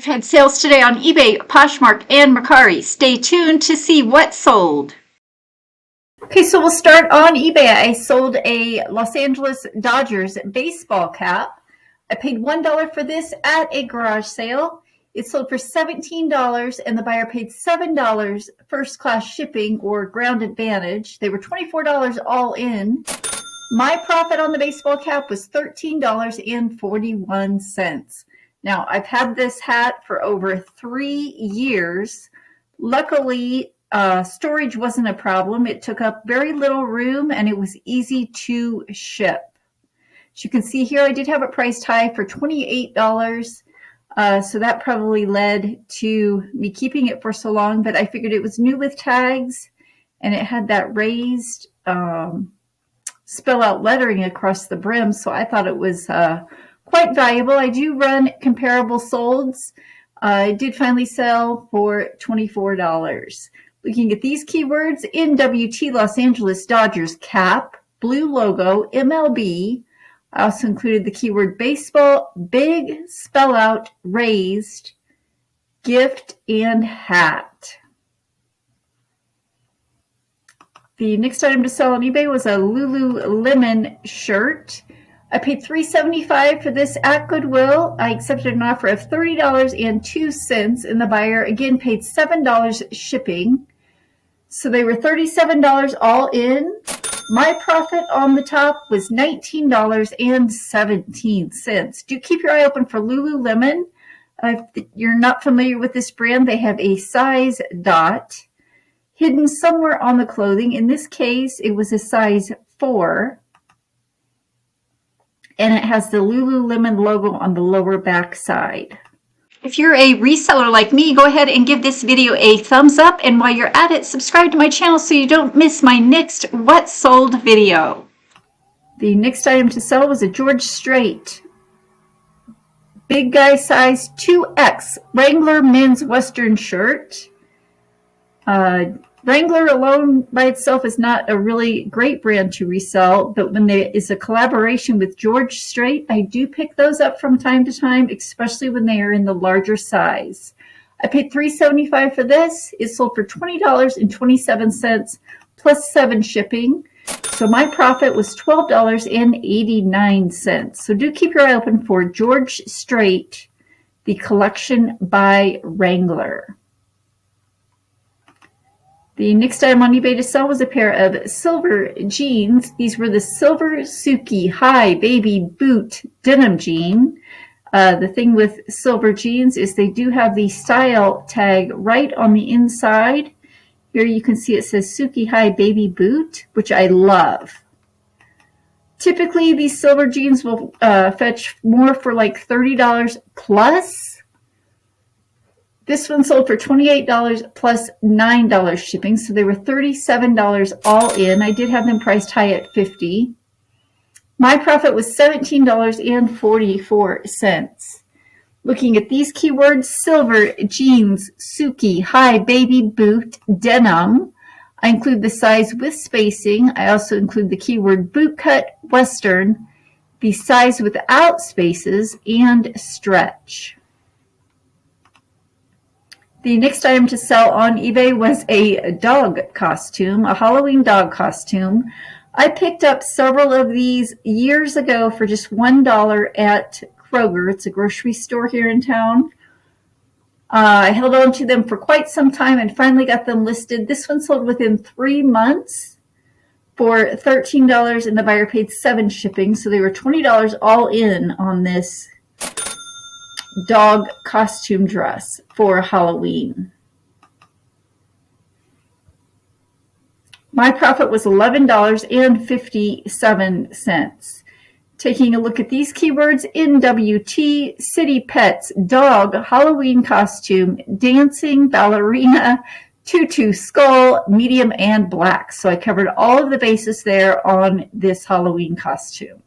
Had sales today on eBay, Poshmark, and Mercari. Stay tuned to see what sold. Okay, so we'll start on eBay. I sold a Los Angeles Dodgers baseball cap. I paid $1 for this at a garage sale. It sold for $17 and the buyer paid $7 first class shipping or ground advantage. They were $24 all in. My profit on the baseball cap was $13.41. Now, I've had this hat for over 3 years. Luckily, storage wasn't a problem. It took up very little room and it was easy to ship. As you can see here, I did have it priced high for $28. So that probably led to me keeping it for so long, but I figured it was new with tags and it had that raised spell out lettering across the brim. So I thought it was quite valuable. I do run comparable solds. I did finally sell for $24. Looking at these keywords, NWT Los Angeles Dodgers cap, blue logo, MLB. I also included the keyword baseball, big, spell out, raised, gift, and hat. The next item to sell on eBay was a Lululemon shirt. I paid $3.75 for this at Goodwill. I accepted an offer of $30.02, and the buyer again paid $7 shipping. So they were $37 all in. My profit on the top was $19.17. Do keep your eye open for Lululemon. If you're not familiar with this brand, they have a size dot hidden somewhere on the clothing. In this case, it was a size 4. And it has the Lululemon logo on the lower back side. If you're a reseller like me, go ahead and give this video a thumbs up. And while you're at it, subscribe to my channel so you don't miss my next What Sold video. The next item to sell was a George Strait big guy size 2X Wrangler men's Western shirt. Wrangler alone by itself is not a really great brand to resell, but when there is a collaboration with George Strait, I do pick those up from time to time, especially when they are in the larger size. I paid $3.75 for this. It sold for $20.27 plus 7 shipping. So my profit was $12.89. So do keep your eye open for George Strait, the collection by Wrangler. The next item on eBay to sell was a pair of silver jeans. These were the Silver Suki High Baby Boot Denim Jean. The thing with silver jeans is they do have the style tag right on the inside. Here you can see it says Suki High Baby Boot, which I love. Typically, these silver jeans will fetch more for like $30 plus. This one sold for $28 plus $9 shipping, so they were $37 all in. I did have them priced high at $50. My profit was $17.44. Looking at these keywords, silver, jeans, Suki, high, baby boot, denim. I include the size with spacing. I also include the keyword boot cut, Western, the size without spaces, and stretch. The next item to sell on eBay was a dog costume, a Halloween dog costume. I picked up several of these years ago for just $1 at Kroger. It's a grocery store here in town. I held on to them for quite some time and finally got them listed. This one sold within 3 months for $13 and the buyer paid $7 shipping. So they were $20 all in on this dog costume dress for Halloween. My profit was $11.57. Taking a look at these keywords, NWT, City Pets, Dog, Halloween Costume, Dancing, Ballerina, Tutu, Skull, Medium, and Black. So I covered all of the bases there on this Halloween costume.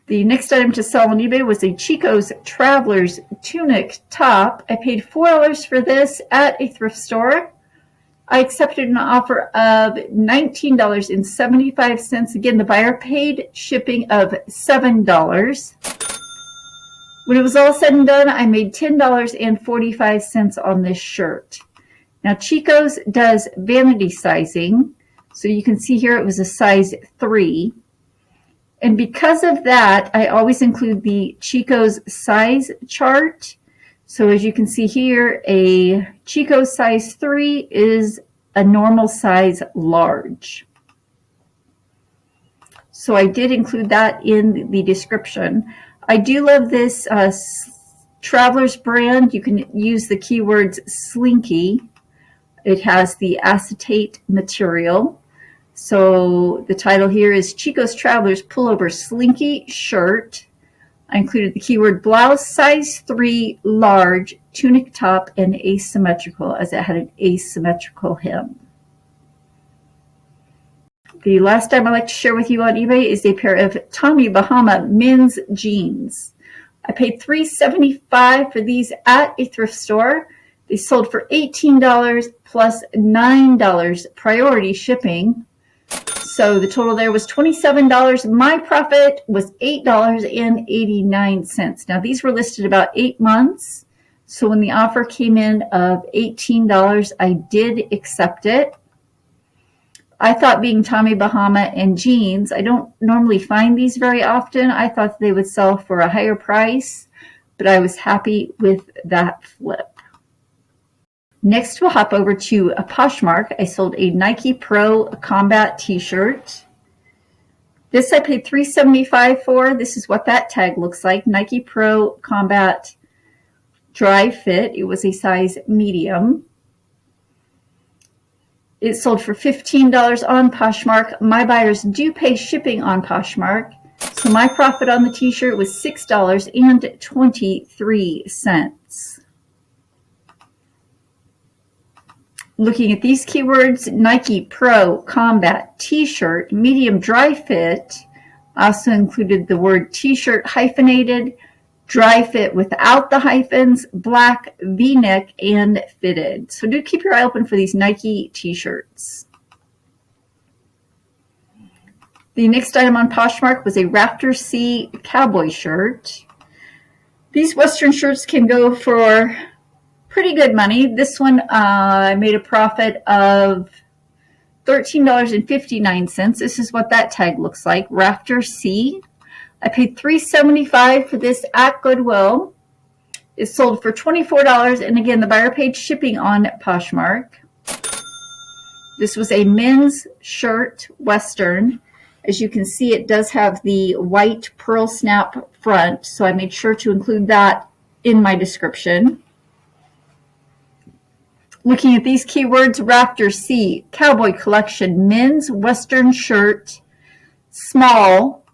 The next item to sell on eBay was a Chico's Traveler's Tunic top. I paid $4 for this at a thrift store. I accepted an offer of $19.75. Again, the buyer paid shipping of $7. When it was all said and done, I made $10.45 on this shirt. Now, Chico's does vanity sizing. So you can see here it was a size 3. And because of that, I always include the Chico's size chart. So as you can see here, a Chico's size 3 is a normal size large. So I did include that in the description. I do love this Travelers brand. You can use the keywords slinky. It has the acetate material. So the title here is Chico's Travelers Pullover Slinky Shirt. I included the keyword blouse, size 3, large, tunic top, and asymmetrical, as it had an asymmetrical hem. The last item I'd like to share with you on eBay is a pair of Tommy Bahama men's jeans. I paid $3.75 for these at a thrift store. They sold for $18 plus $9 priority shipping. So the total there was $27. My profit was $8.89. Now these were listed about 8 months. So when the offer came in of $18, I did accept it. I thought, being Tommy Bahama and jeans, I don't normally find these very often. I thought they would sell for a higher price, but I was happy with that flip. Next, we'll hop over to a Poshmark. I sold a Nike Pro Combat t-shirt. This I paid $3.75 for. This is what that tag looks like. Nike Pro Combat Dry Fit. It was a size medium. It sold for $15 on Poshmark. My buyers do pay shipping on Poshmark. So my profit on the t-shirt was $6.23. Looking at these keywords, Nike Pro Combat T-shirt, medium dry fit. Also included the word t-shirt hyphenated, dry fit without the hyphens, black V-neck, and fitted. So do keep your eye open for these Nike t-shirts. The next item on Poshmark was a Rafter C cowboy shirt. These Western shirts can go for pretty good money. This one I made a profit of $13.59. This is what that tag looks like, Rafter C. I paid $3.75 for this at Goodwill. It sold for $24, and again, the buyer paid shipping on Poshmark. This was a men's shirt, Western. As you can see, it does have the white pearl snap front, so I made sure to include that in my description. Looking at these keywords, Rafter C, Cowboy Collection, men's Western shirt, small,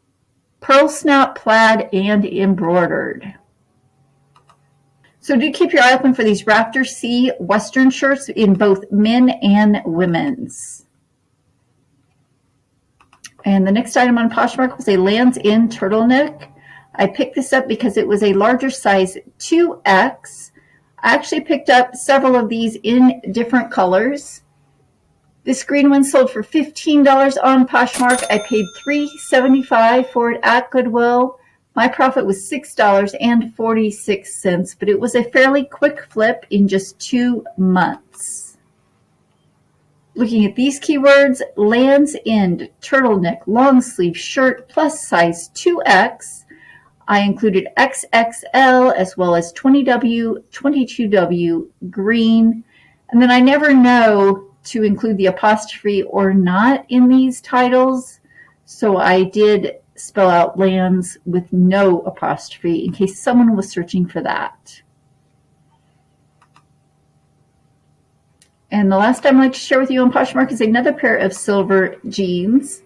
pearl snap plaid, and embroidered. So do keep your eye open for these Rafter C Western shirts in both men and women's. And the next item on Poshmark was a Lands' End turtleneck. I picked this up because it was a larger size 2X. I actually picked up several of these in different colors. This green one sold for $15 on Poshmark. I paid $3.75 for it at Goodwill. My profit was $6.46, but it was a fairly quick flip in just 2 months. Looking at these keywords, Lands' End turtleneck long sleeve shirt plus size 2X. I included XXL as well as 20W, 22W, green. And then I never know to include the apostrophe or not in these titles. So I did spell out lands with no apostrophe in case someone was searching for that. And the last item I'd like to share with you on Poshmark is another pair of silver jeans.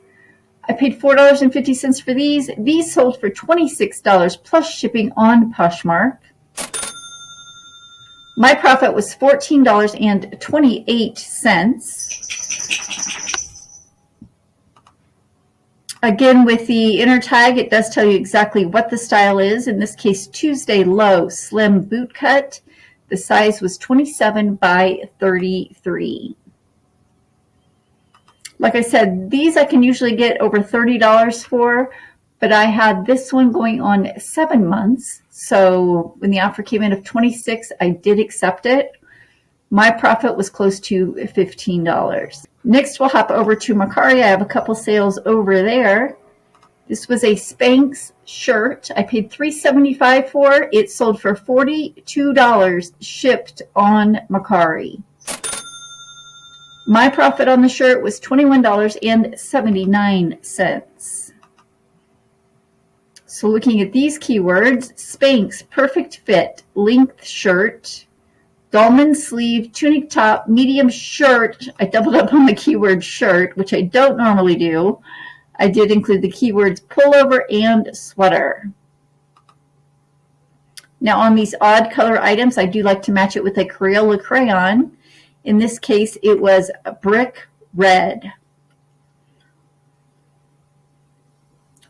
I paid $4.50 for these. These sold for $26 plus shipping on Poshmark. My profit was $14.28. Again, with the inner tag, it does tell you exactly what the style is. In this case, Tuesday Low Slim Boot Cut. The size was 27 by 33. Like I said, these I can usually get over $30 for, but I had this one going on 7 months. So when the offer came in of $26, I did accept it. My profit was close to $15. Next, we'll hop over to Mercari. I have a couple sales over there. This was a Spanx shirt. I paid $3.75 for. It sold for $42 shipped on Mercari. My profit on the shirt was $21.79. So looking at these keywords, Spanx perfect fit, length shirt, dolman sleeve, tunic top, medium shirt. I doubled up on the keyword shirt, which I don't normally do. I did include the keywords pullover and sweater. Now on these odd color items, I do like to match it with a Crayola crayon. In this case, it was a brick red.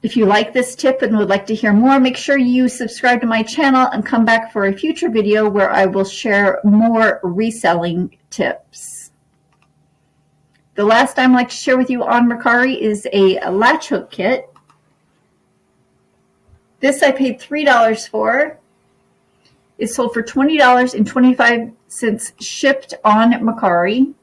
If you like this tip and would like to hear more, make sure you subscribe to my channel and come back for a future video where I will share more reselling tips. The last item I'd like to share with you on Mercari is a latch hook kit. This I paid $3 for. It sold for $20.25 shipped on Mercari.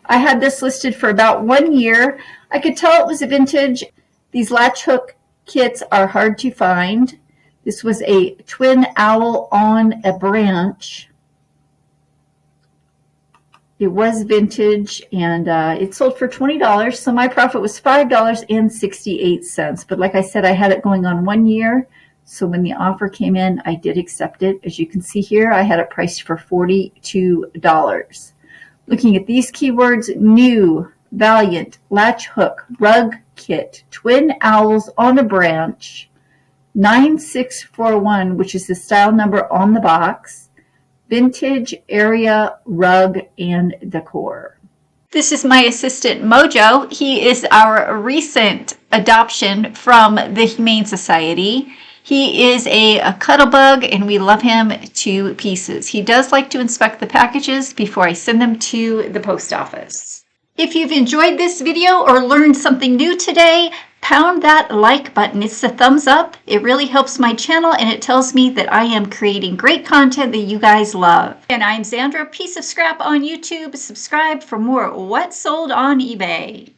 I had this listed for about 1 year. I could tell it was a vintage. These latch hook kits are hard to find. This was a twin owl on a branch. It was vintage, and it sold for $20, so my profit was $5.68. But like I said, I had it going on 1 year, so when the offer came in, I did accept it. As you can see here, I had it priced for $42. Looking at these keywords, new, valiant, latch hook, rug kit, twin owls on a branch, 9641, which is the style number on the box, vintage area rug and decor. This is my assistant Mojo. He is our recent adoption from the Humane Society. He is a cuttlebug and we love him to pieces. He does like to inspect the packages before I send them to the post office. If you've enjoyed this video or learned something new today, pound that like button. It's the thumbs up. It really helps my channel and it tells me that I am creating great content that you guys love. And I'm Zandra, Piece of Scrap on YouTube. Subscribe for more What Sold on eBay.